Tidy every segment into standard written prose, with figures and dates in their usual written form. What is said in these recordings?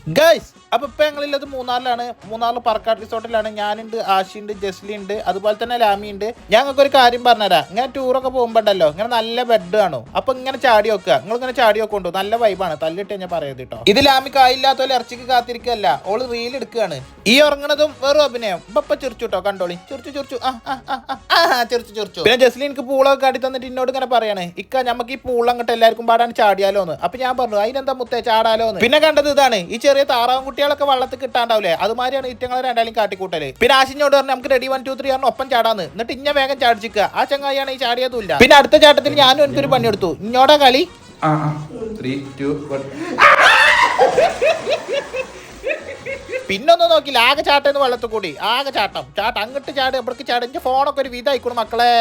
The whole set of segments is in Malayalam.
ഗൈസ് അപ്പൊ ഇപ്പൊ ഞങ്ങളില്ലത് മൂന്നാറിൽ പറക്കാട് റിസോർട്ടിലാണ്. ഞാനുണ്ട്, ആഷിണ്ട്, ജസ്ലി ഉണ്ട്, അതുപോലെ തന്നെ ലാമി ഉണ്ട്. ഞങ്ങൾക്ക് ഒരു കാര്യം പറഞ്ഞുതരാം. ഇങ്ങനെ ടൂറൊക്കെ പോകുമ്പോണ്ടല്ലോ ഇങ്ങനെ നല്ല ബെഡ് കാണും. അപ്പൊ ഇങ്ങനെ ചാടി വെക്കുക. നിങ്ങൾ ഇങ്ങനെ ചാടി വെക്കൊണ്ടു. നല്ല വൈബാണ്. തല്ലിട്ട് ഞാൻ പറയത് കേട്ടോ. ഇത് ലാമിക്ക് ആയില്ലാത്ത ഇറച്ചിക്ക് കാത്തിരിക്കല്ല, ഓള് റീൽ എടുക്കുകയാണ്. ഈ ഉറങ്ങണതും വെറും അഭിനയം. ഇപ്പൊ ചിരിച്ചു കേട്ടോ, കണ്ടോളി. ചിരിച്ചു ചിരിച്ചു. പിന്നെ ജസ്ലി എനിക്ക് പൂളൊക്കെ കാട്ടി തന്നിട്ട് എന്നോട് ഇങ്ങനെ പറയാണ്, ഇക്ക നമുക്ക് ഈ പൂൾ അങ്ങോട്ട് എല്ലാവർക്കും പാടാൻ ചാടിയാലോന്ന്. അപ്പൊ ഞാൻ പറഞ്ഞു അതിനെന്താ മുത്തേ ചാടാലോന്ന്. പിന്നെ കണ്ടത് ഇതാണ്, ഈ ചെറിയ താറാവും കുട്ടികളൊക്കെ വള്ളത്തിൽ കിട്ടാണ്ടാവില്ലേ, അതുമാതിരിയാണ് ഇറ്റങ്ങളെ രണ്ടാലും കാട്ടിക്കൂട്ടല്. പിന്നെ ആശിനോട് പറഞ്ഞു നമുക്ക് റെഡി 1 2 3 പറഞ്ഞ ഒപ്പം ചാടാന്ന്. എന്നിട്ട് ഇന്ന വേഗം ചാടിച്ചിക്കുക. ആ ചങ്ങായിയാണ് ഈ ചാടിയതുമില്ല. പിന്നെ അടുത്ത ചാട്ടത്തിൽ ഞാനും എനിക്കൊരു പണിയെടുത്തു. ഇന്നോടാ കളി. 3 2 1. പിന്നൊന്നും നോക്കില്ല, ആകെ ചാട്ടെന്ന് വെള്ളത്തിൽ കൂടി. ആകെ ചാട്ടം അങ്ങോട്ട് ചാട് എവിടേക്ക് ചാട്. എന്റെ ഫോണൊക്കെ ഒരു വിധായിക്കോളും മക്കളെ.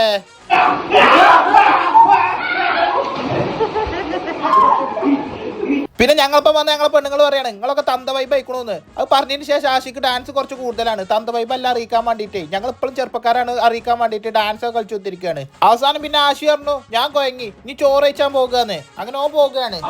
പിന്നെ ഞങ്ങളിപ്പോൾ വന്ന് ഞങ്ങളെ പെണ്ണുങ്ങൾ പറയാണ് നിങ്ങളൊക്കെ തന്ത വൈബ് അയക്കണമെന്ന്. അത് പറഞ്ഞതിന് ശേഷം ആഷിക്ക് ഡാൻസ് കുറച്ച് കൂടുതലാണ്. തന്ത വൈബ് എല്ലാം അറിയിക്കാൻ വേണ്ടിയിട്ട്. ഞങ്ങൾ ഇപ്പോഴും ചെറുപ്പക്കാരാണ്, അറിയിക്കാൻ വേണ്ടിയിട്ട് ഡാൻസ് ഒക്കെ കളിച്ചു കൊടുത്തിരിക്കുകയാണ്. അവസാനം പിന്നെ ആഷി പറഞ്ഞു ഞാൻ കൊയങ്ങി, നീ ചോറ് കഴിച്ചാൻ പോകുകയെന്ന്. അങ്ങനെ ഓൻ പോകുകയാണ്.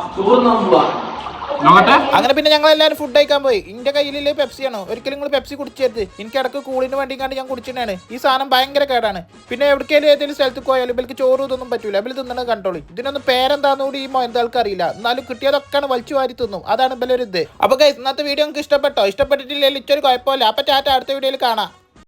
അങ്ങനെ പിന്നെ ഞങ്ങൾ എല്ലാവരും ഫുഡ് കഴിക്കാൻ പോയി. എന്റെ കയ്യിലുള്ള പെപ്സിയാണ്. ഒരിക്കലും നിങ്ങൾ പെപ്സി കുടിച്ചത്. എനിക്ക് ഇടക്ക് കൂളിന് വേണ്ടി കണ്ട് ഞാൻ കുടിച്ചിട്ടാണ്. ഈ സാധനം ഭയങ്കര കേടാണ്. പിന്നെ എവിടേക്കെങ്കിലും ഏതെങ്കിലും സ്ഥലത്ത് പോയാലും ഇവർക്ക് ചോറ് ഇതൊന്നും പറ്റൂല. ഇവർ തിന്നണത് കണ്ടോളി. ഇതിനൊന്നും പേരെന്താന്ന് കൂടി ഈ എന്താൾക്ക് അറിയില്ല. എന്നാലും കിട്ടിയതൊക്കെയാണ് വലിച്ചു വാരി തിന്നും. അതാണ് ഇവരൊരു ഇത്. അപ്പൊ ഗൈസ് ഇന്നത്തെ വീഡിയോ നിങ്ങൾക്ക് ഇഷ്ടപ്പെട്ടോ? ഇഷ്ടപ്പെട്ടിട്ടില്ലെങ്കിൽ ഇച്ചൊരു കുഴപ്പമില്ല. അപ്പൊ ടാറ്റ, അടുത്ത വീഡിയോയിൽ കാണാം.